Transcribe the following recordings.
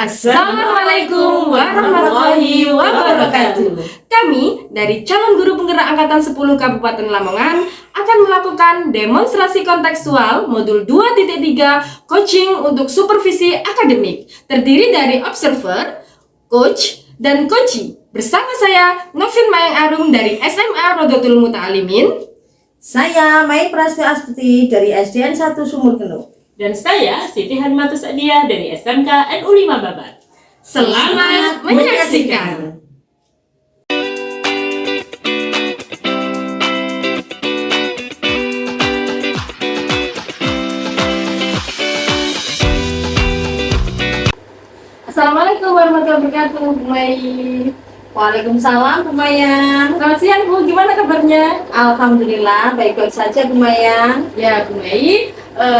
Assalamualaikum warahmatullahi wabarakatuh. Kami dari calon guru penggerak angkatan 10 Kabupaten Lamongan akan melakukan demonstrasi kontekstual modul 2.3 coaching untuk supervisi akademik, terdiri dari observer, coach, dan coachee. Bersama saya Novin Mayang Arum dari SMA Rodotul Muta'alimin. Saya Mai Prastyo Astuti dari SDN 1 Sumur Genuk. Dan saya Siti Hanmatus Adia dari SMK NU 5 Babat. Selamat menyaksikan. Assalamualaikum warahmatullahi wabarakatuh, Bu Mai. Waalaikumsalam Bu Mayang. Selamat siang Bu, gimana kabarnya? Alhamdulillah baik-baik saja Bu Mayang. Ya Bu Mai,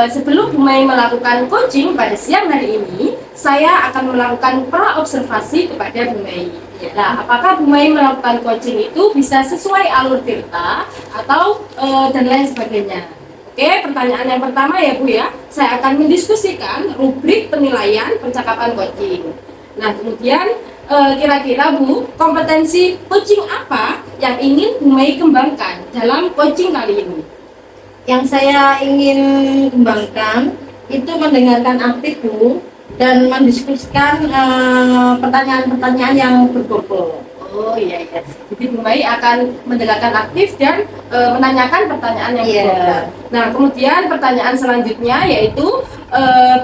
sebelum Bu Mai melakukan coaching pada siang hari ini, saya akan melakukan pra-observasi kepada Bu Mai. Nah, apakah Bu Mai melakukan coaching itu bisa sesuai alur tirta atau dan lain sebagainya? Oke, pertanyaan yang pertama ya Bu ya, saya akan mendiskusikan rubrik penilaian percakapan coaching. Nah, kemudian kira-kira Bu, kompetensi coaching apa yang ingin Bu Mai kembangkan dalam coaching kali ini? Yang saya ingin kembangkan itu mendengarkan aktif Bu dan mendiskusikan pertanyaan-pertanyaan yang berbobot. Oh iya. Jadi Bu Mai akan mendengarkan aktif dan menanyakan pertanyaan yang berbobot. Nah, kemudian pertanyaan selanjutnya yaitu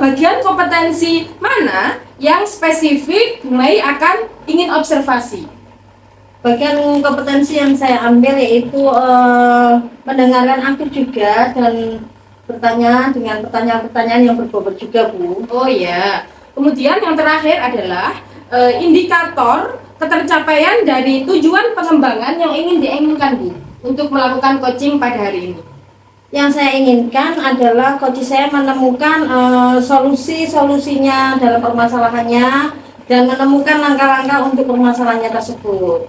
bagian kompetensi mana yang spesifik Bu Mai akan ingin observasi? Bagian kompetensi yang saya ambil yaitu mendengarkan aktif juga dan bertanya dengan pertanyaan-pertanyaan yang berbobot juga Bu. Oh iya. Kemudian yang terakhir adalah indikator ketercapaian dari tujuan pengembangan yang ingin diinginkan Bu untuk melakukan coaching pada hari ini. Yang saya inginkan adalah coach saya menemukan solusi-solusinya dalam permasalahannya dan menemukan langkah-langkah untuk permasalahannya tersebut.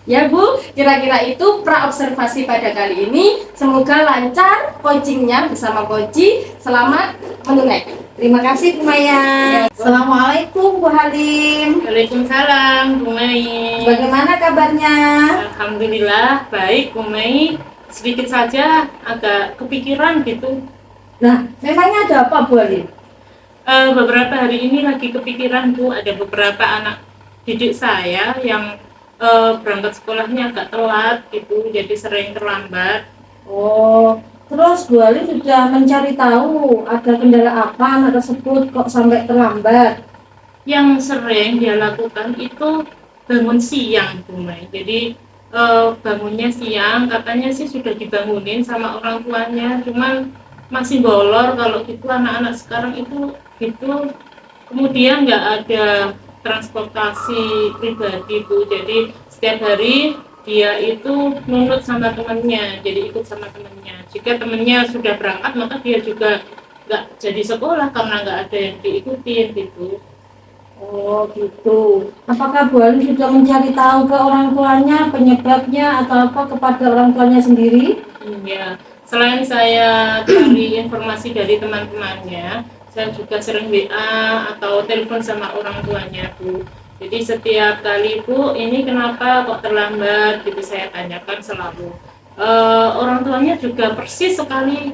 Ya Bu, kira-kira itu pra-observasi pada kali ini. Semoga lancar coachingnya bersama coachee. Selamat menunaikan. Terima kasih Bu Maya. Assalamualaikum Bu Halim. Waalaikumsalam Bu Mai. Bagaimana kabarnya? Alhamdulillah baik Bu Mai. Sedikit saja agak kepikiran gitu. Nah, memangnya ada apa Bu Halim? Beberapa hari ini lagi kepikiran Bu, ada beberapa anak didik saya yang berangkat sekolahnya agak telat gitu, jadi sering terlambat. Oh, terus Bu Halim sudah mencari tahu ada kendala apa anak tersebut kok sampai terlambat? Yang sering dia lakukan itu bangun siang Bu Mai. Jadi bangunnya siang, katanya sih sudah dibangunin sama orang tuanya, cuman masih bolor. Kalau gitu anak-anak sekarang itu gitu. Kemudian nggak ada transportasi pribadi Bu, jadi setiap hari dia itu nurut sama temannya, jadi ikut sama temannya. Jika temannya sudah berangkat maka dia juga nggak jadi sekolah karena nggak ada yang diikutin gitu. Oh gitu. Apakah Bu Halim sudah mencari tahu ke orang tuanya penyebabnya atau apa kepada orang tuanya sendiri? Iya, selain saya cari informasi dari teman-temannya, saya juga sering WA atau telepon sama orang tuanya Bu. Jadi setiap kali Bu, ini kenapa kok terlambat gitu saya tanyakan selalu. Orang tuanya juga persis sekali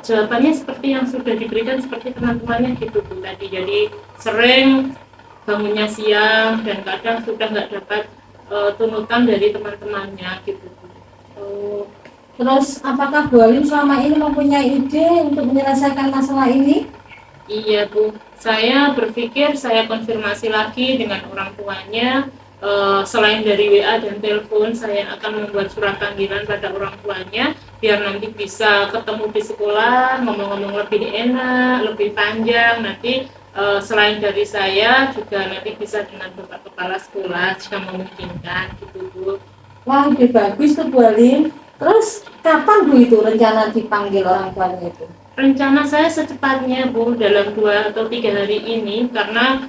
jawabannya seperti yang sudah diberikan seperti teman-temannya gitu Bu tadi. Jadi sering bangunnya siang dan kadang sudah nggak dapat tunutan dari teman-temannya gitu Bu. Terus apakah Bu Halim selama ini mempunyai ide untuk menyelesaikan masalah ini? Iya Bu, saya berpikir saya konfirmasi lagi dengan orang tuanya. Selain dari WA dan telepon, saya akan membuat surat panggilan pada orang tuanya biar nanti bisa ketemu di sekolah, ngomong-ngomong lebih enak, lebih panjang. Nanti selain dari saya juga nanti bisa dengan Bapak Kepala Sekolah jika memungkinkan gitu Bu. Wah, ide bagus tuh Bu Halim. Terus kapan Bu itu rencana dipanggil orang tuanya itu? Rencana saya secepatnya Bu, dalam 2 atau 3 hari ini, karena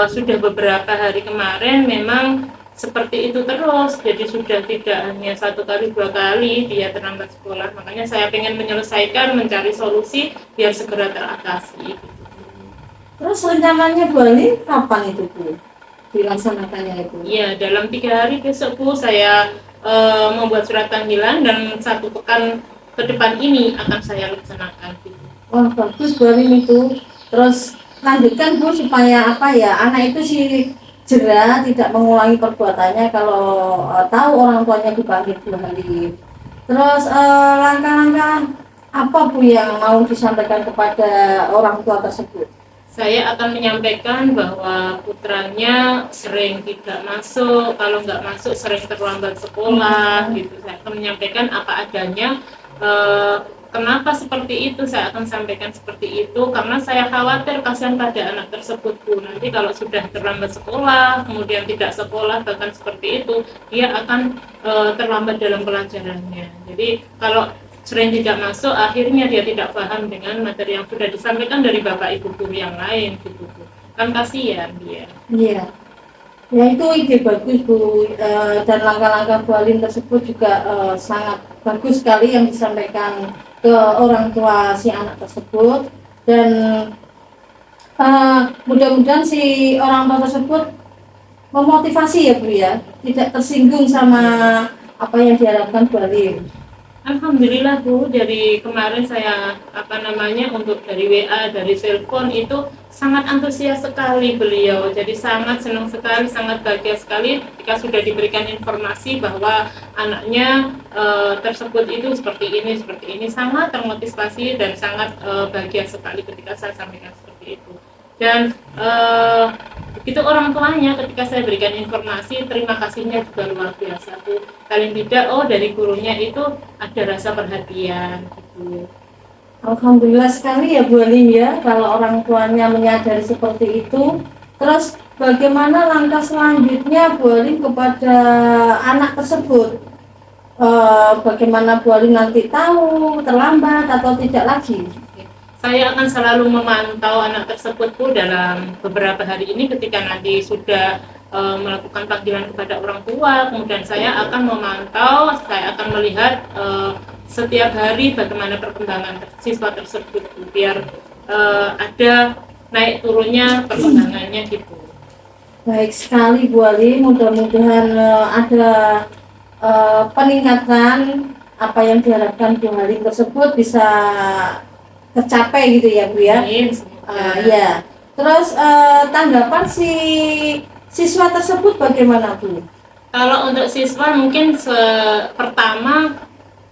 sudah beberapa hari kemarin memang seperti itu terus, jadi sudah tidak hanya 1 kali 2 kali dia terlambat sekolah. Makanya saya ingin menyelesaikan, mencari solusi biar segera teratasi. Terus rencananya Bu Ali kapan itu Bu dilaksanakannya itu? Iya, dalam 3 hari besok Bu, saya membuat surat panggilan dan 1 pekan ke depan ini akan saya laksanakan. Wah bagus Bu Ali itu. Terus lanjutkan Bu supaya apa ya, anak itu sih jera tidak mengulangi perbuatannya kalau tahu orang tuanya dipanggil Bu Ali. Terus langkah-langkah apa Bu yang mau disampaikan kepada orang tua tersebut? Saya akan menyampaikan bahwa putranya sering tidak masuk, kalau nggak masuk sering terlambat sekolah, gitu. Saya akan menyampaikan apa adanya. Kenapa seperti itu? Saya akan sampaikan seperti itu karena saya khawatir kasihan pada anak tersebut Bu. Nanti kalau sudah terlambat sekolah, kemudian tidak sekolah, bahkan seperti itu, dia akan terlambat dalam pelajarannya. Jadi kalau sering tidak masuk, akhirnya dia tidak paham dengan materi yang sudah disampaikan dari bapak ibu guru yang lain, gitu Bu. Kan kasihan dia. Iya. Ya itu ide bagus Bu. Dan langkah-langkah Bu Alin tersebut juga sangat bagus sekali yang disampaikan ke orang tua si anak tersebut. Dan mudah-mudahan si orang tua tersebut memotivasi ya Bu ya, tidak tersinggung sama apa yang diharapkan Bu Alin. Alhamdulillah Bu, dari kemarin saya untuk dari WA, dari telepon itu sangat antusias sekali beliau. Jadi sangat senang sekali, sangat bahagia sekali ketika sudah diberikan informasi bahwa anaknya tersebut itu seperti ini, sangat termotivasi dan sangat bahagia sekali ketika saya sampaikan seperti itu. Dan begitu orang tuanya ketika saya berikan informasi, terima kasihnya juga luar biasa Bu. Paling tidak dari gurunya itu ada rasa perhatian gitu. Alhamdulillah sekali ya Bu Alin ya kalau orang tuanya menyadari seperti itu. Terus bagaimana langkah selanjutnya Bu Alin kepada anak tersebut? Bagaimana Bu Alin nanti tahu terlambat atau tidak lagi? Saya akan selalu memantau anak tersebut Bu dalam beberapa hari ini ketika nanti sudah melakukan panggilan kepada orang tua, kemudian saya akan memantau, saya akan melihat setiap hari bagaimana perkembangan siswa tersebut biar ada naik turunnya perkembangannya gitu. Baik sekali Bu Ali, mudah-mudahan ada peningkatan apa yang diharapkan Bu Ali tersebut bisa tercapai gitu ya Bu ya. Ya. Terus tanggapan si siswa tersebut bagaimana Bu? Kalau untuk siswa mungkin pertama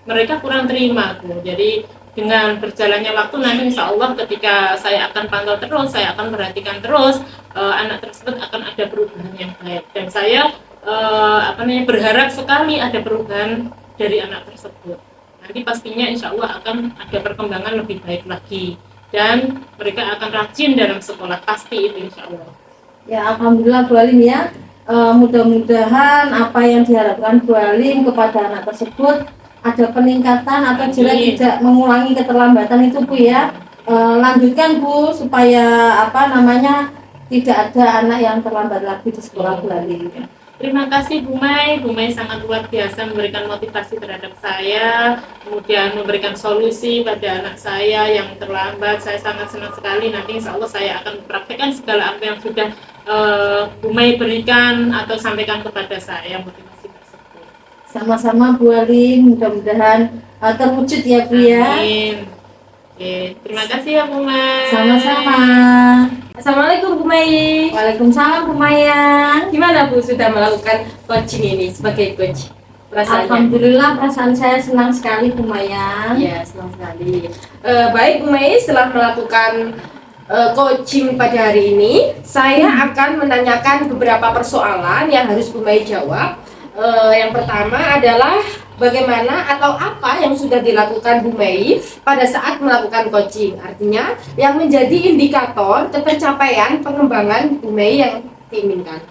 mereka kurang terima Bu. Jadi dengan berjalannya waktu nanti insya Allah ketika saya akan pantau terus, saya akan perhatikan terus anak tersebut akan ada perubahan yang baik. Dan saya berharap sekali ada perubahan dari anak tersebut. Nanti pastinya insya Allah akan ada perkembangan lebih baik lagi dan mereka akan rajin dalam sekolah, pasti itu insya Allah. Ya Alhamdulillah Bu Alim ya, mudah-mudahan apa yang diharapkan Bu Alim kepada anak tersebut ada peningkatan atau tidak mengulangi keterlambatan itu Bu ya. Lanjutkan Bu supaya tidak ada anak yang terlambat lagi di sekolah Bu Alim. Terima kasih Bu Mai sangat luar biasa memberikan motivasi terhadap saya, kemudian memberikan solusi pada anak saya yang terlambat. Saya sangat senang sekali, nanti insya Allah saya akan mempraktekkan segala apa yang sudah Bu Mai berikan atau sampaikan kepada saya motivasi tersebut. Sama-sama Bu Alim, mudah-mudahan terwujud ya Bu ya. Amin. Oke, terima kasih ya Bu Mai. Sama-sama. Assalamualaikum Bu Mai. Waalaikumsalam Bu Maya. Gimana Bu sudah melakukan coaching ini sebagai coach? Perasaannya? Alhamdulillah perasaan saya senang sekali Bu Maya. Ya, senang sekali. Baik Bu Mai, setelah melakukan coaching pada hari ini, saya akan menanyakan beberapa persoalan yang harus Bu Mai jawab. Yang pertama adalah bagaimana atau apa yang sudah dilakukan Bu Mai pada saat melakukan coaching. Artinya yang menjadi indikator pencapaian pengembangan Bu Mai yang diinginkan.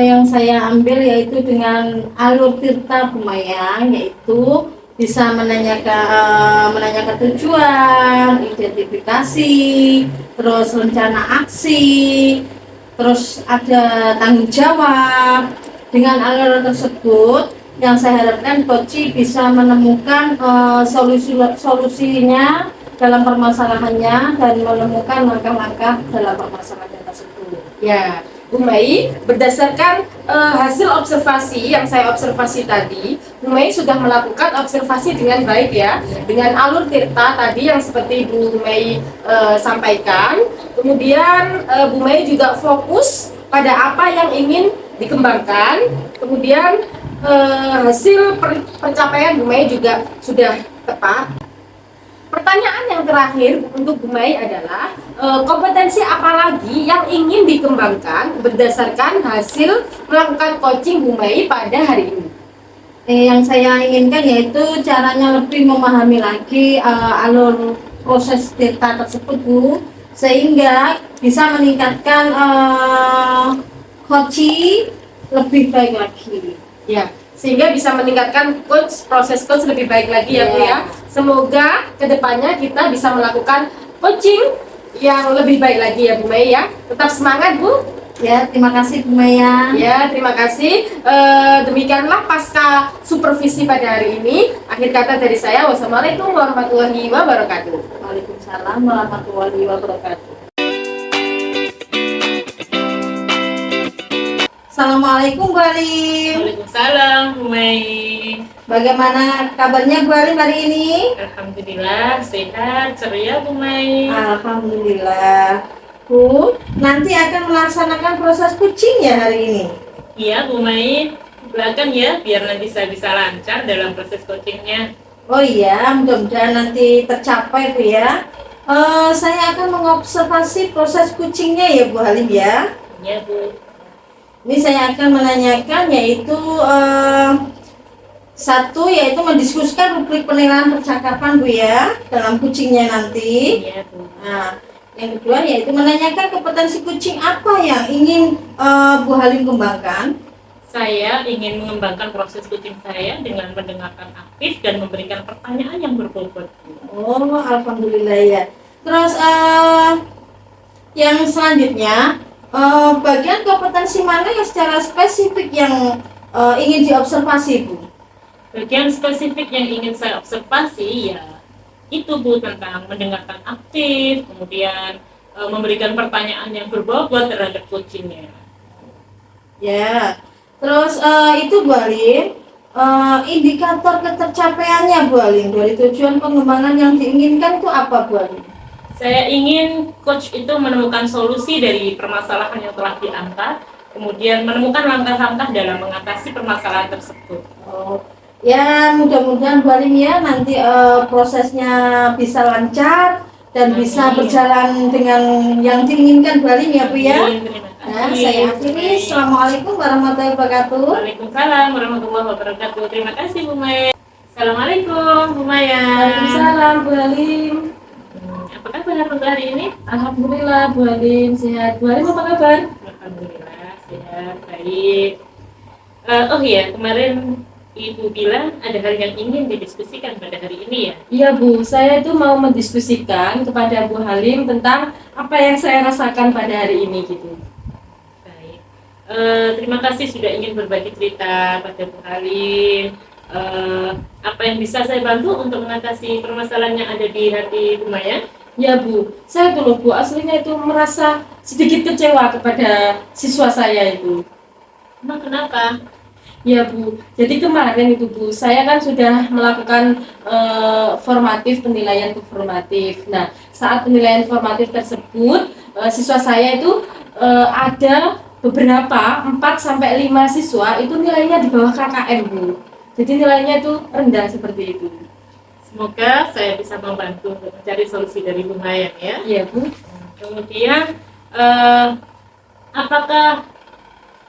Yang saya ambil yaitu dengan alur Tirta Bu Maya, yaitu bisa menanyakan tujuan, identifikasi, terus rencana aksi, terus ada tanggung jawab. Dengan alur tersebut yang saya harapkan coach bisa menemukan solusinya dalam permasalahannya dan menemukan langkah-langkah dalam permasalahan tersebut. Ya, Bu Mei, berdasarkan hasil observasi yang saya observasi tadi, Bu Mei sudah melakukan observasi dengan baik ya, dengan alur tirta tadi yang seperti Bu Mei sampaikan. Kemudian Bu Mei juga fokus pada apa yang ingin dikembangkan. Kemudian hasil pencapaian Bu Mei juga sudah tepat. Pertanyaan yang terakhir untuk Bu Mei adalah kompetensi apa lagi yang ingin dikembangkan berdasarkan hasil melakukan coaching Bu Mei pada hari ini? Yang saya inginkan yaitu caranya lebih memahami lagi alur proses data tersebut, Bu, sehingga bisa meningkatkan coaching lebih baik lagi. Ya, sehingga bisa meningkatkan proses coach lebih baik lagi ya Bu ya. Semoga kedepannya kita bisa melakukan coaching yang lebih baik lagi ya Bu Mei ya. Tetap semangat Bu. Ya, terima kasih Bu Maya. Ya, terima kasih. Demikianlah pasca supervisi pada hari ini. Akhir kata dari saya, wassalamualaikum warahmatullahi wabarakatuh. Waalaikumsalam warahmatullahi wabarakatuh. Assalamualaikum Bu Alim. Waalaikumsalam Bu Mei. Bagaimana kabarnya Bu Alim hari ini? Alhamdulillah sehat, ceria Bu Mei. Alhamdulillah. Bu, nanti akan melaksanakan proses coaching ya hari ini? Iya Bu Mei, doakan ya biar nanti saya bisa lancar dalam proses coachingnya. Oh iya, mudah-mudahan nanti tercapai Bu ya. Saya akan mengobservasi proses coachingnya ya Bu Halim ya. Iya Bu. Ini saya akan menanyakan yaitu satu yaitu mendiskusikan rubrik penilaian percakapan Bu ya dalam coachingnya nanti. Iya Bu. Nah, yang kedua yaitu menanyakan kompetensi coaching apa yang ingin Bu Halim kembangkan. Saya ingin mengembangkan proses coaching saya dengan mendengarkan aktif dan memberikan pertanyaan yang berbobot. Oh, alhamdulillah ya. Terus yang selanjutnya bagian kompetensi mana yang secara spesifik yang ingin diobservasi Bu? Bagian spesifik yang ingin saya observasi ya itu Bu, tentang mendengarkan aktif, kemudian memberikan pertanyaan yang berbobot terhadap coachingnya. Ya. Terus itu Bu Halim, indikator ketercapaiannya Bu Halim dari tujuan pengembangan yang diinginkan itu apa Bu Halim? Saya ingin coach itu menemukan solusi dari permasalahan yang telah diangkat, kemudian menemukan langkah-langkah dalam mengatasi permasalahan tersebut. Oh, ya mudah-mudahan Bu Halim ya nanti prosesnya bisa lancar dan bisa berjalan dengan yang diinginkan Bu Halim ya Bu ya. Nah, saya akhiri. Assalamualaikum warahmatullahi wabarakatuh. Waalaikumsalam warahmatullahi wabarakatuh. Terima kasih Bu Maya. Assalamualaikum Bu Maya. Waalaikumsalam Bu Halim. Apa kabar untuk hari ini? Alhamdulillah Bu Halim sehat. Bu Halim apa kabar? Alhamdulillah sehat, baik. Oh iya, kemarin Ibu bilang ada hal yang ingin didiskusikan pada hari ini ya? Iya Bu, saya itu mau mendiskusikan kepada Bu Halim tentang apa yang saya rasakan pada hari ini gitu. Baik. Terima kasih sudah ingin berbagi cerita pada Bu Halim. Apa yang bisa saya bantu untuk mengatasi permasalahan yang ada di hati Bu Maya? Ya Bu, saya dulu Bu aslinya itu merasa sedikit kecewa kepada siswa saya itu. Emang kenapa? Ya Bu, jadi kemarin itu Bu, saya kan sudah melakukan penilaian formatif. Nah, saat penilaian formatif tersebut, siswa saya itu ada beberapa 4 sampai 5 siswa itu nilainya di bawah KKM Bu. Jadi nilainya itu rendah seperti itu. Semoga saya bisa membantu untuk mencari solusi dari Bu Maya ya. Iya Bu. Kemudian apakah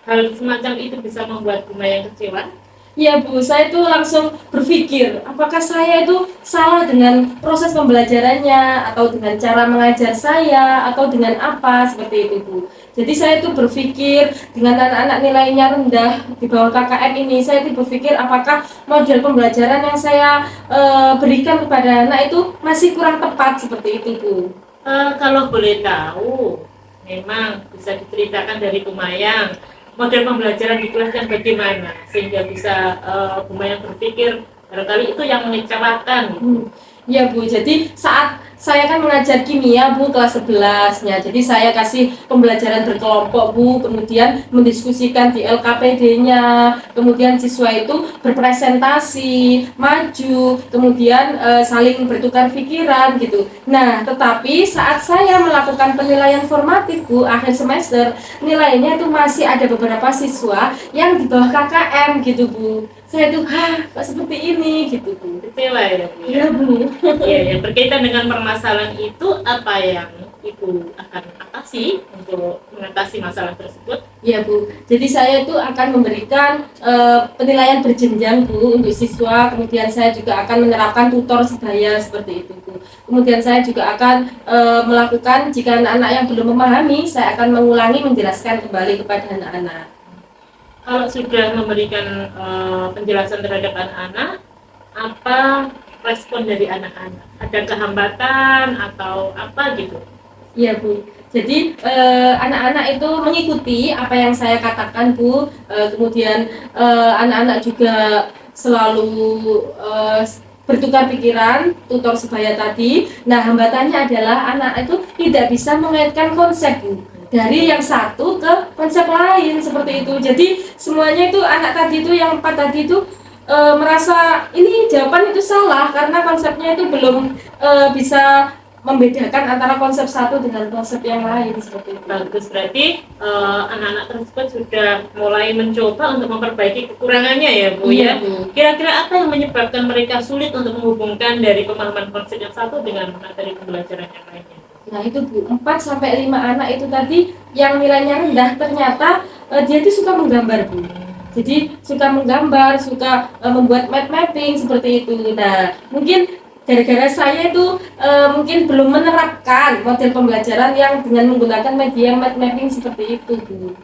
hal semacam itu bisa membuat Bu Maya kecewa? Iya Bu, saya itu langsung berpikir apakah saya itu salah dengan proses pembelajarannya atau dengan cara mengajar saya atau dengan apa seperti itu Bu. Jadi saya itu berpikir dengan anak-anak nilainya rendah di bawah KKM ini, saya itu berpikir apakah model pembelajaran yang saya berikan kepada anak itu masih kurang tepat seperti itu Bu. Kalau boleh tahu, memang bisa diceritakan dari Bu Maya model pembelajaran di kelas yang bagaimana sehingga bisa Bu Maya berpikir barangkali itu yang mengecewakan. Ya Bu, jadi saat saya kan mengajar kimia Bu kelas 11-nya. Jadi saya kasih pembelajaran berkelompok Bu, kemudian mendiskusikan di LKPD-nya. Kemudian siswa itu berpresentasi, maju, kemudian saling bertukar pikiran gitu. Nah, tetapi saat saya melakukan penilaian formatif Bu, akhir semester, nilainya itu masih ada beberapa siswa yang di bawah KKM gitu Bu. Saya tuh, kok seperti ini gitu Bu. Detail ya Bu ya. Iya Bu. Iya, yang berkaitan dengan permasalahan itu apa yang Ibu akan atasi untuk mengatasi masalah tersebut? Iya Bu, jadi saya itu akan memberikan penilaian berjenjang Bu untuk siswa, kemudian saya juga akan menerapkan tutor sebaya seperti itu Bu. Kemudian saya juga akan melakukan jika anak-anak yang belum memahami, saya akan mengulangi menjelaskan kembali kepada anak-anak. Kalau sudah memberikan penjelasan terhadap anak-anak, apa respon dari anak-anak? Ada hambatan atau apa gitu? Iya Bu, jadi anak-anak itu mengikuti apa yang saya katakan Bu, kemudian anak-anak juga selalu bertukar pikiran, tutor sebaya tadi. Nah, hambatannya adalah anak itu tidak bisa mengaitkan konsep Bu, dari yang satu ke konsep lain seperti itu. Jadi semuanya itu anak tadi itu yang 4 tadi itu merasa ini jawaban itu salah karena konsepnya itu belum bisa membedakan antara konsep satu dengan konsep yang lain seperti itu. Bagus, berarti anak-anak tersebut sudah mulai mencoba untuk memperbaiki kekurangannya ya Bu ya. Iya, Bu. Kira-kira apa yang menyebabkan mereka sulit untuk menghubungkan dari pemahaman konsep yang satu dengan materi pembelajaran yang lainnya? Nah itu Bu, 4-5 anak itu tadi yang nilainya rendah ternyata dia itu suka menggambar Bu. Jadi suka menggambar, suka membuat mind mapping seperti itu. Nah mungkin gara-gara saya itu mungkin belum menerapkan model pembelajaran yang dengan menggunakan media mind mapping seperti itu Bu.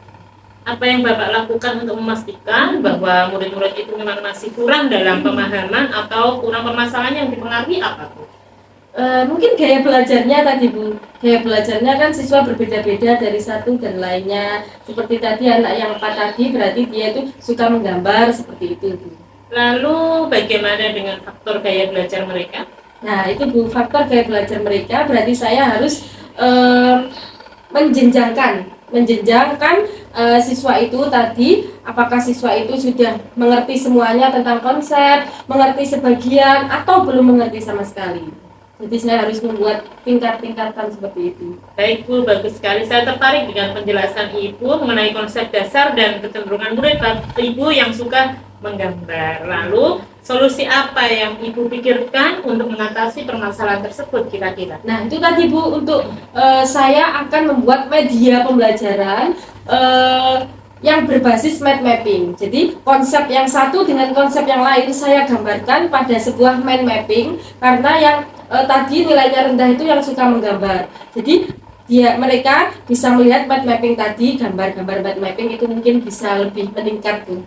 Apa yang Bapak lakukan untuk memastikan bahwa murid-murid itu memang masih kurang dalam pemahaman atau kurang permasalahan yang dipengaruhi apa Bu? Mungkin gaya belajarnya tadi Bu, gaya belajarnya kan siswa berbeda-beda dari satu dan lainnya. Seperti tadi anak yang 4 tadi berarti dia itu suka menggambar seperti itu Bu. Lalu bagaimana dengan faktor gaya belajar mereka? Nah itu Bu, faktor gaya belajar mereka berarti saya harus menjenjangkan siswa itu tadi, apakah siswa itu sudah mengerti semuanya tentang konsep, mengerti sebagian atau belum mengerti sama sekali. Jadi saya harus membuat tingkat-tingkatan seperti itu. Baik Bu, bagus sekali. Saya tertarik dengan penjelasan Ibu mengenai konsep dasar dan kecenderungan murid Ibu yang suka menggambar. Lalu solusi apa yang Ibu pikirkan untuk mengatasi permasalahan tersebut kira-kira? Nah itu tadi Bu, untuk saya akan membuat media pembelajaran yang berbasis mind mapping. Jadi konsep yang satu dengan konsep yang lain saya gambarkan pada sebuah mind mapping, karena yang tadi nilainya rendah itu yang suka menggambar. Jadi mereka bisa melihat mind mapping tadi, gambar-gambar mind mapping itu mungkin bisa lebih meningkat tuh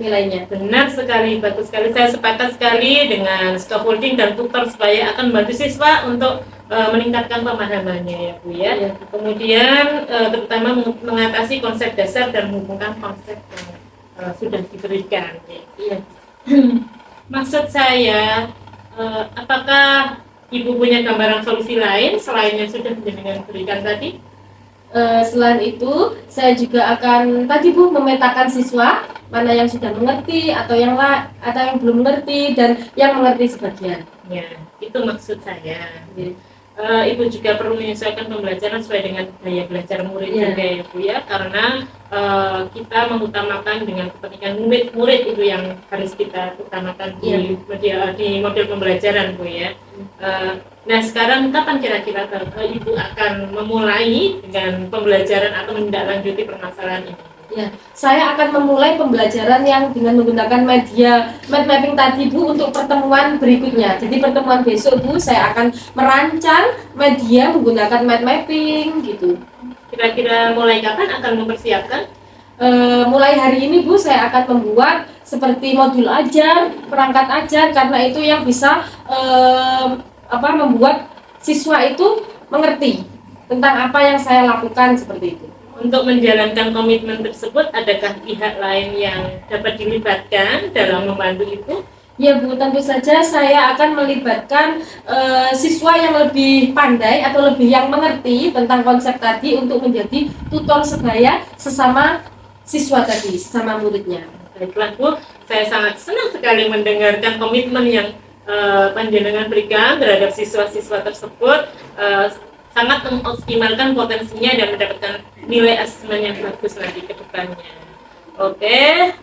nilainya. Benar sekali, bagus sekali. Saya sepakat sekali dengan scaffolding dan tutor supaya akan membantu siswa untuk meningkatkan pemahamannya ya Bu ya. Iya. Kemudian terutama mengatasi konsep dasar dan menghubungkan konsep yang sudah diberikan. Iya. Maksud saya, apakah Ibu punya gambaran solusi lain selain yang sudah Jenengan berikan tadi? Selain itu, saya juga akan tadi Bu memetakan siswa mana yang sudah mengerti atau yang belum mengerti dan yang mengerti sebagian. Ya, itu maksud saya. Iya. Ibu juga perlu menyesuaikan pembelajaran sesuai dengan gaya belajar murid juga ya Bu ya, karena kita mengutamakan dengan kepentingan murid itu yang harus kita utamakan di model pembelajaran Bu ya. Nah sekarang kapan kira-kira Ibu akan memulai dengan pembelajaran atau menindaklanjuti permasalahan ini? Ya, saya akan memulai pembelajaran yang dengan menggunakan media mind mapping tadi Bu untuk pertemuan berikutnya. Jadi pertemuan besok Bu saya akan merancang media menggunakan mind mapping gitu. Kira-kira mulai kapan akan mempersiapkan? Mulai hari ini Bu saya akan membuat seperti modul ajar, perangkat ajar, karena itu yang bisa membuat siswa itu mengerti tentang apa yang saya lakukan seperti itu. Untuk menjalankan komitmen tersebut, adakah pihak lain yang dapat dilibatkan dalam membantu itu? Ya Bu, tentu saja saya akan melibatkan siswa yang lebih pandai atau lebih yang mengerti tentang konsep tadi untuk menjadi tutor sebaya sesama siswa tadi, sesama muridnya. Baiklah Bu, saya sangat senang sekali mendengarkan komitmen yang panjenengan berikan terhadap siswa-siswa tersebut, sangat mengoptimalkan potensinya dan mendapatkan nilai asesmen yang bagus nanti ke depannya. Oke,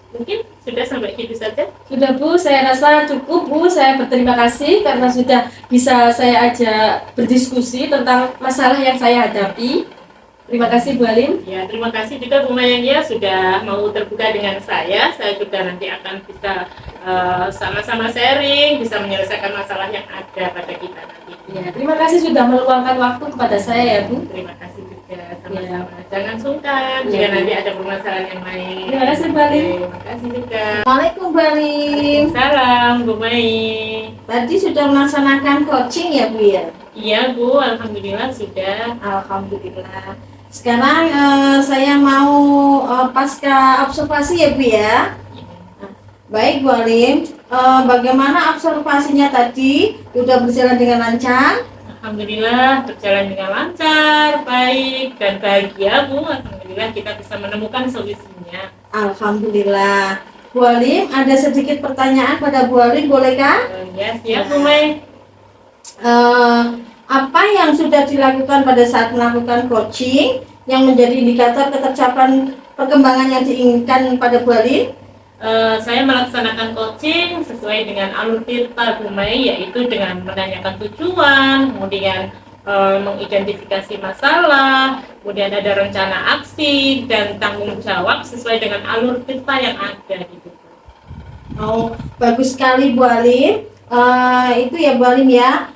mungkin sudah sampai situ saja. Sudah Bu, saya rasa cukup Bu. Saya berterima kasih karena sudah bisa saya ajak berdiskusi tentang masalah yang saya hadapi. Terima kasih Bu Halim. Ya, terima kasih juga Bu Mayang sudah mau terbuka dengan saya. Saya juga nanti akan bisa sama-sama sharing, bisa menyelesaikan masalah yang ada pada kita nanti. Ya, terima kasih sudah meluangkan waktu kepada saya ya Bu. Terima kasih juga sama-sama. Jangan sungkan jika nanti ada permasalahan yang lain. Terima kasih Bu Halim. Terima kasih juga. Assalamualaikum Bu Halim. Salam Bu Mai. Tadi sudah melaksanakan coaching ya Bu ya? Iya Bu, alhamdulillah sudah. Alhamdulillah. Sekarang saya mau pasca observasi ya Bu ya. Baik Bu Halim, bagaimana observasinya tadi? Sudah berjalan dengan lancar? Alhamdulillah berjalan dengan lancar, baik dan bahagia Bu. Alhamdulillah kita bisa menemukan solusinya. Alhamdulillah. Bu Halim, ada sedikit pertanyaan pada Bu Halim, bolehkah? Ya siap Bu Mai. Apa yang sudah dilakukan pada saat melakukan coaching yang menjadi indikator ketercapaian perkembangan yang diinginkan pada Bu Halim? Saya melaksanakan coaching sesuai dengan alur tirta Bu Mai, yaitu dengan menanyakan tujuan, kemudian mengidentifikasi masalah, kemudian ada rencana aksi dan tanggung jawab sesuai dengan alur tirta yang ada gitu. Oh, bagus sekali Bu Halim. Itu ya Bu Halim ya.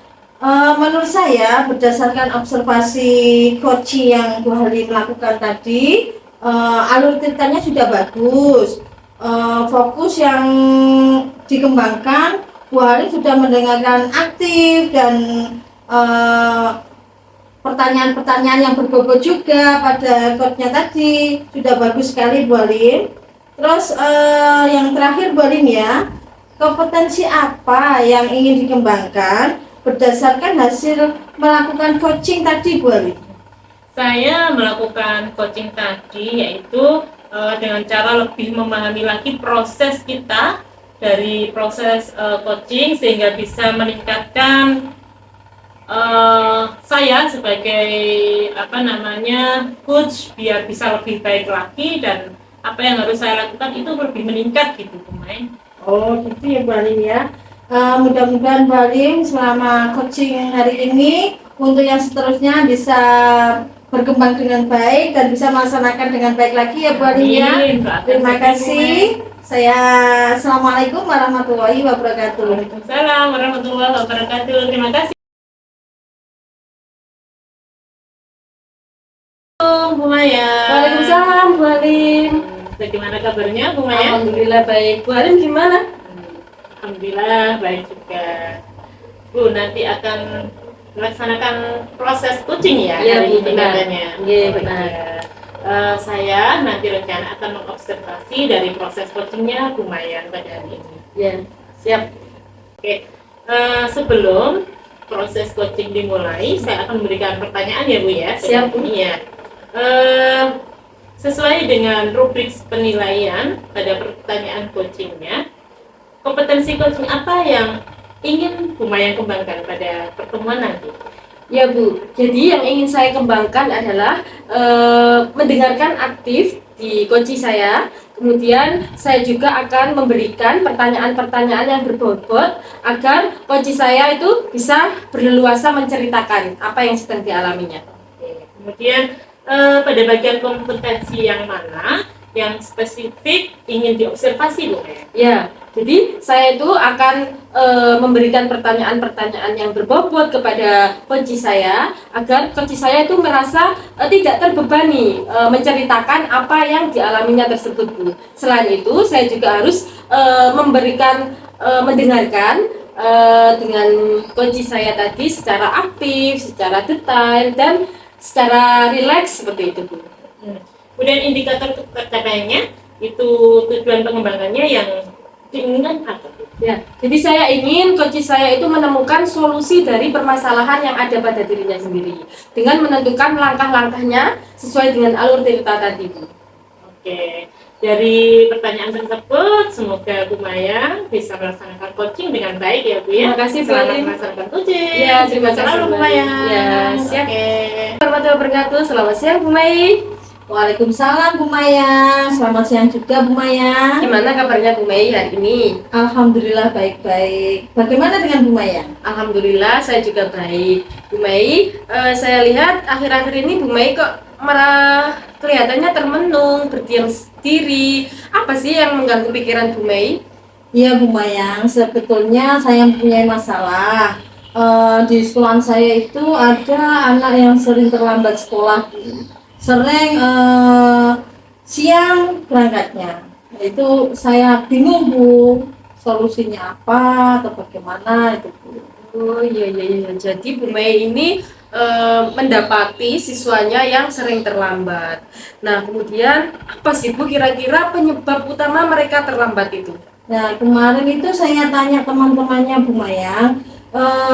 Menurut saya berdasarkan observasi coaching yang Bu Halim lakukan tadi, alur ceritanya sudah bagus. Fokus yang dikembangkan, Bu Halim sudah mendengarkan aktif dan pertanyaan-pertanyaan yang berbobot juga pada coachnya tadi sudah bagus sekali Bu Halim. Terus yang terakhir Bu Halim ya, kompetensi apa yang ingin dikembangkan berdasarkan hasil melakukan coaching tadi Bu Halim? Saya melakukan coaching tadi yaitu dengan cara lebih memahami lagi proses kita dari proses coaching sehingga bisa meningkatkan saya sebagai coach biar bisa lebih baik lagi dan apa yang harus saya lakukan itu lebih meningkat gitu Bu Mai. Oh gitu ya Bu Halim ya. Mudah-mudahan Bu Halim selama coaching hari ini untuk yang seterusnya bisa berkembang dengan baik dan bisa melaksanakan dengan baik lagi ya Bu Halim ya. Terima kasih. Saya Assalamualaikum warahmatullahi wabarakatuh. Waalaikumsalam warahmatullahi wabarakatuh. Terima kasih Bu Maya. Waalaikumsalam Bu Halim. Bagaimana kabarnya Bu Maya? Alhamdulillah baik. Bu Halim gimana? Alhamdulillah baik juga. Bu nanti akan melaksanakan proses coaching ya Iya hari Bu, ini benar. katanya. Iya benar. Saya nanti rencana akan mengobservasi dari proses coachingnya Bu Maya pada hari ini. Ya, siap. Oke, sebelum proses coaching dimulai, saya akan memberikan pertanyaan ya Bu ya. Siap, Bu. Iya. Sesuai dengan rubrik penilaian pada pertanyaan coachingnya, kompetensi coaching apa yang ingin Bu Maya kembangkan pada pertemuan nanti? Ya Bu, jadi yang ingin saya kembangkan adalah mendengarkan aktif di kunci saya. Kemudian saya juga akan memberikan pertanyaan-pertanyaan yang berbobot agar kunci saya itu bisa berleluasa menceritakan apa yang sedang dialaminya. Oke. Kemudian pada bagian kompetensi yang mana yang spesifik ingin diobservasi Bu Maya? Ya, jadi saya itu akan memberikan pertanyaan-pertanyaan yang berbobot kepada kunci saya agar kunci saya itu merasa tidak terbebani menceritakan apa yang dialaminya tersebut Bu. Selain itu saya juga harus mendengarkan dengan kunci saya tadi secara aktif, secara detail dan secara rileks seperti itu Bu. Kemudian indikator tercapainya itu tujuan pengembangannya yang diinginkan apa Bu? Ya, jadi saya ingin coach saya itu menemukan solusi dari permasalahan yang ada pada dirinya sendiri dengan menentukan langkah-langkahnya sesuai dengan alur cerita tadi, Bu. Oke, dari pertanyaan tersebut semoga Bu Maya bisa melaksanakan coaching dengan baik ya Bu ya. Terima kasih, Bu Selamat Alim. melaksanakan coaching. Ya, terima kasih, Selamat Bu Bu Maya. Ya, siap. Oke. Warahmatullahi wabarakatuh. Selamat siang, Bu Mei. Waalaikumsalam Bu Maya. Selamat siang juga Bu Maya. Gimana kabarnya Bu Mei hari ini? Alhamdulillah baik-baik. Bagaimana dengan Bu Maya? Alhamdulillah saya juga baik. Bu Mei, saya lihat akhir-akhir ini Bu Mei kok kelihatannya termenung, berdiam diri. Apa sih yang mengganggu pikiran Bu Mei? Iya Bu Mayang, sebetulnya saya mempunyai masalah. Di sekolahan saya itu ada anak yang sering terlambat sekolah, sering siang berangkatnya. Itu saya bingung Bu, solusinya apa atau bagaimana itu Bu. Oh iya. Jadi Bu Mei ini mendapati siswanya yang sering terlambat. Nah, kemudian apa sih Bu kira-kira penyebab utama mereka terlambat itu? Nah kemarin itu saya tanya teman-temannya Bu Mayang,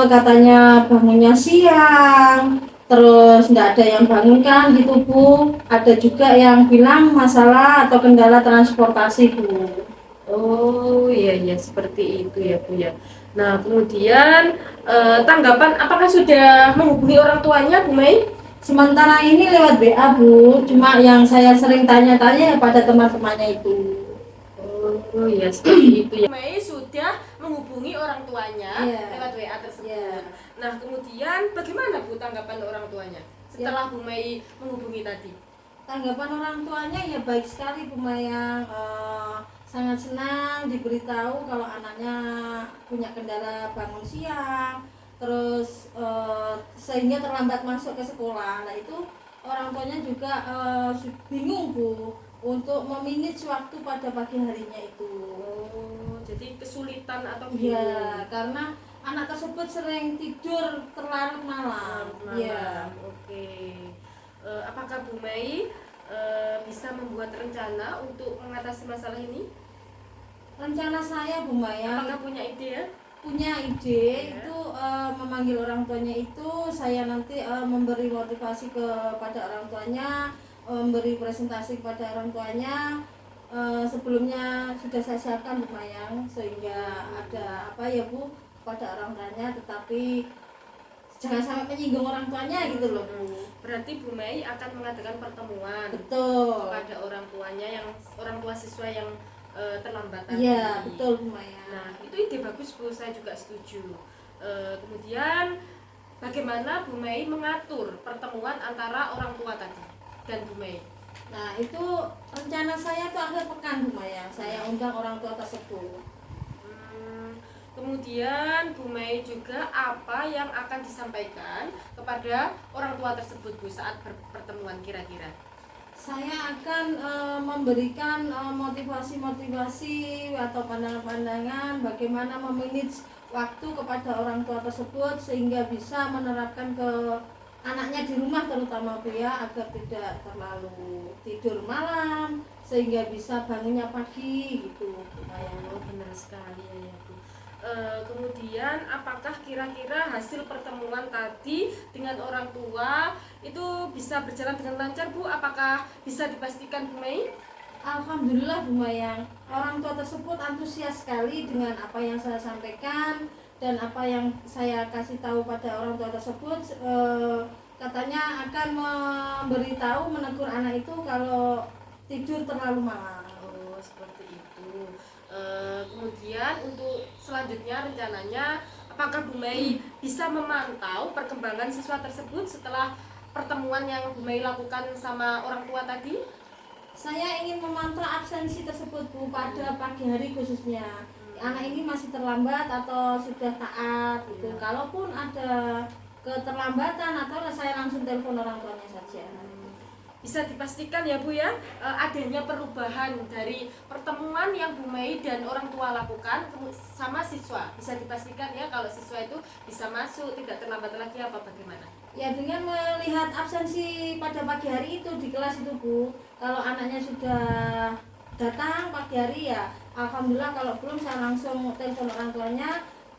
katanya bangunnya siang, terus nggak ada yang bangunkan gitu Bu. Ada juga yang bilang masalah atau kendala transportasi Bu. Oh iya seperti itu ya Bu ya. Nah, kemudian tanggapan apakah sudah menghubungi orang tuanya Bu Mei? Sementara ini lewat WA Bu, cuma yang saya sering tanya-tanya ya pada teman-temannya itu. Oh iya seperti itu ya. Mei sudah menghubungi orang tuanya Iya. lewat WA tersebut. Iya. Nah, kemudian bagaimana Bu tanggapan orang tuanya setelah Bu Mei menghubungi tadi? Tanggapan orang tuanya ya baik sekali Bu Mayang, sangat senang diberitahu kalau anaknya punya kendala bangun siang, terus sehingga terlambat masuk ke sekolah. Nah itu orang tuanya juga bingung Bu untuk memanage waktu pada pagi harinya itu. Oh, jadi kesulitan atau Iya, karena anak tersebut sering tidur terlarut malam. Iya. Oke. Apakah Bu Mei bisa membuat rencana untuk mengatasi masalah ini? Rencana saya Bu Maya Apakah punya ide ya? punya ide Ya. itu memanggil orang tuanya itu saya nanti memberi motivasi kepada orang tuanya, memberi presentasi kepada orang tuanya. Sebelumnya sudah saya siapkan Bu Mayang sehingga ada apa ya Bu pada orang tuanya, tetapi jangan sampai menyinggung orang tuanya gitu loh Bu. Berarti Bu Mei akan mengadakan pertemuan Betul. kepada orang tuanya yang orang tua siswa yang terlambat tadi. Iya betul Bu Mayang. Nah, itu ide bagus Bu, saya juga setuju. Kemudian bagaimana Bu Mei mengatur pertemuan antara orang tua tadi dan Bu Mei? Nah itu rencana saya tuh akhir pekan Bu Maya, saya undang orang tua tersebut. Kemudian Bu Mei juga apa yang akan disampaikan kepada orang tua tersebut Bu saat pertemuan kira-kira? Saya akan memberikan motivasi-motivasi atau pandangan-pandangan bagaimana memanage waktu kepada orang tua tersebut sehingga bisa menerapkan ke anaknya di rumah terutama Bu ya, agar tidak terlalu tidur malam sehingga bisa bangunnya pagi gitu Bu Maya. Oh, benar sekali ya Bu. Kemudian apakah kira-kira hasil pertemuan tadi dengan orang tua itu bisa berjalan dengan lancar Bu? Apakah bisa dipastikan Bu Mei? Alhamdulillah Bu Mayang, orang tua tersebut antusias sekali dengan apa yang saya sampaikan dan apa yang saya kasih tahu pada orang tua tersebut. Katanya akan memberitahu, menegur anak itu kalau tidur terlalu malam. Oh, seperti itu. Kemudian untuk selanjutnya rencananya apakah Bu Mei bisa memantau perkembangan siswa tersebut setelah pertemuan yang Bu Mei lakukan sama orang tua tadi? Saya ingin memantau absensi tersebut Bu pada pagi hari khususnya. Anak ini masih terlambat atau sudah taat gitu. Kalaupun ada keterlambatan atau saya langsung telepon orang tuanya saja. Bisa dipastikan ya Bu ya, adanya perubahan dari pertemuan yang Bu Mei dan orang tua lakukan sama siswa. Bisa dipastikan ya kalau siswa itu bisa masuk, tidak terlambat lagi apa bagaimana? Ya dengan melihat absensi pada pagi hari itu di kelas itu Bu, kalau anaknya sudah datang pagi hari ya alhamdulillah, kalau belum saya langsung telepon orang tuanya.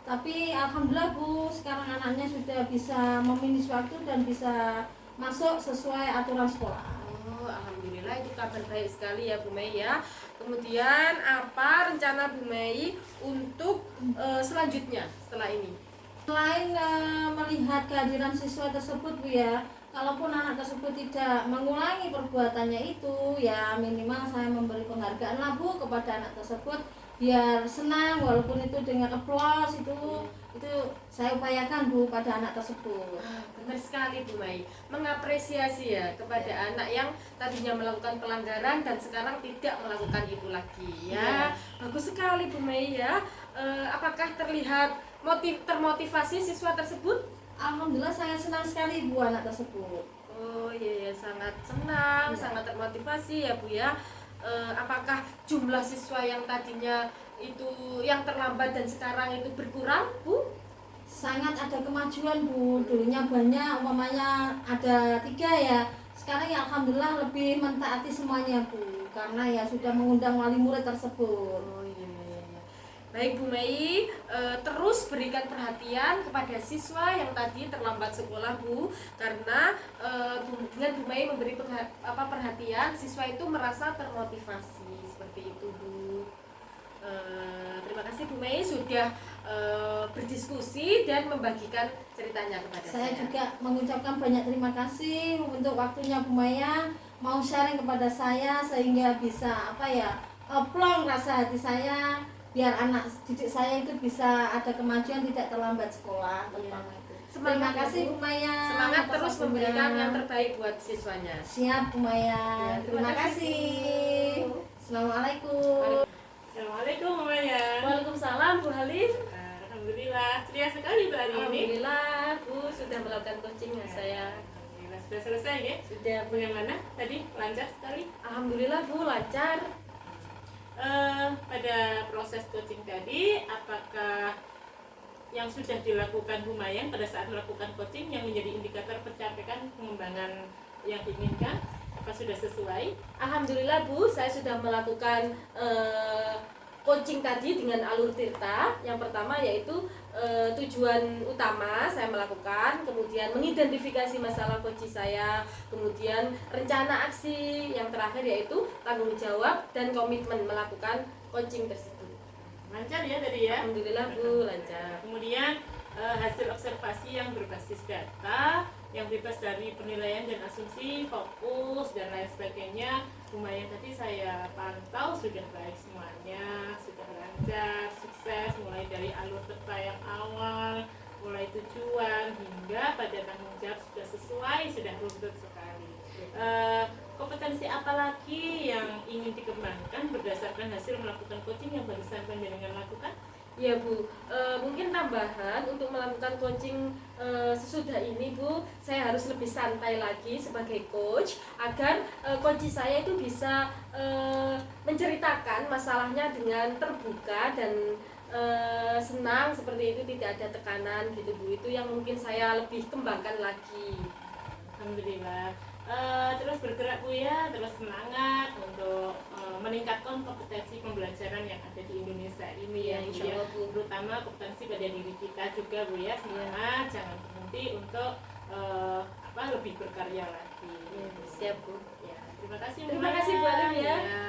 Tapi alhamdulillah Bu, sekarang anaknya sudah bisa memanage waktu dan bisa masuk sesuai aturan sekolah. Oh, alhamdulillah itu kabar baik sekali ya Bu Mei ya. Kemudian apa rencana Bu Mei untuk selanjutnya setelah ini? Selain melihat kehadiran siswa tersebut Bu ya, kalaupun anak tersebut tidak mengulangi perbuatannya itu, ya minimal saya memberi penghargaan lah Bu kepada anak tersebut, biar senang walaupun itu dengan applause itu saya upayakan Bu pada anak tersebut. Benar sekali Bu Mai, mengapresiasi ya kepada anak yang tadinya melakukan pelanggaran dan sekarang tidak melakukan itu lagi ya. Bagus sekali Bu Mai ya. Apakah terlihat termotivasi siswa tersebut? Alhamdulillah saya senang sekali Bu anak tersebut. Oh iya ya, sangat senang, sangat termotivasi ya Bu ya. Apakah jumlah siswa yang tadinya itu yang terlambat dan sekarang itu berkurang Bu? Sangat ada kemajuan Bu, dulunya banyak, umpamanya ada 3 ya, sekarang ya alhamdulillah lebih mentaati semuanya Bu, karena ya sudah mengundang wali murid tersebut. Oh iya, iya, iya. Baik Bu Mei, terus berikan perhatian kepada siswa yang tadi terlambat sekolah Bu, karena dengan Bu Mei memberi perhatian, siswa itu merasa termotivasi seperti itu Bu. Terima kasih Bu Mei sudah berdiskusi dan membagikan ceritanya kepada Saya saya. juga mengucapkan banyak terima kasih untuk waktunya Bu Maya, mau sharing kepada saya sehingga bisa plong rasa hati saya, biar anak didik saya itu bisa ada kemajuan, tidak terlambat sekolah terutama itu. Terima kasih Bu Maya. Semangat atas terus waktunya. memberikan yang terbaik buat siswanya. Siap Bu Maya. Ya, terima kasih. Assalamualaikum. Assalamualaikum Maya. Waalaikumsalam Bu Halim. Alhamdulillah, ceria sekali Bu hari ini. Alhamdulillah Bu sudah melakukan coaching saya. Alhamdulillah sudah selesai ya. Sudah Bu. Bagaimana tadi, lancar sekali? Alhamdulillah Bu lancar. Pada proses coaching tadi, apakah yang sudah dilakukan Bu Mayang pada saat melakukan coaching yang menjadi indikator pencapaian pengembangan yang diinginkan? Apa sudah sesuai? Alhamdulillah Bu, saya sudah melakukan coaching tadi dengan alur Tirta. Yang pertama yaitu tujuan utama saya melakukan, kemudian mengidentifikasi masalah coaching saya, kemudian rencana aksi, yang terakhir yaitu tanggung jawab dan komitmen melakukan coaching tersebut. Lancar ya tadi ya? Alhamdulillah Bu, lancar. Kemudian hasil observasi yang berbasis data, yang bebas dari penilaian dan asumsi, fokus dan lain sebagainya. Lumayan tadi saya pantau sudah baik semuanya, sudah lancar, sukses mulai dari alur peta yang awal, mulai tujuan hingga pada tanggung jawab sudah sesuai, sudah runtut sekali. Kompetensi apa lagi yang ingin dikembangkan berdasarkan hasil melakukan coaching yang barusan panjenengan lakukan? Ya Bu, mungkin tambahan untuk melakukan coaching sesudah ini Bu, saya harus lebih santai lagi sebagai coach agar coach saya itu bisa menceritakan masalahnya dengan terbuka dan senang seperti itu, tidak ada tekanan gitu Bu. Itu yang mungkin saya lebih kembangkan lagi. Alhamdulillah. Terus bergerak Bu ya, terus semangat untuk meningkatkan kompetensi pembelajaran yang ada di Indonesia ini Ya, Bu insya ya. Allah, Bu. Terutama kompetensi pada diri kita juga Bu ya, semangat, jangan berhenti untuk lebih berkarya lagi. Ya, siap Bu. Ya, terima kasih Bu Terima Maya. kasih Bu Alim ya. Ya,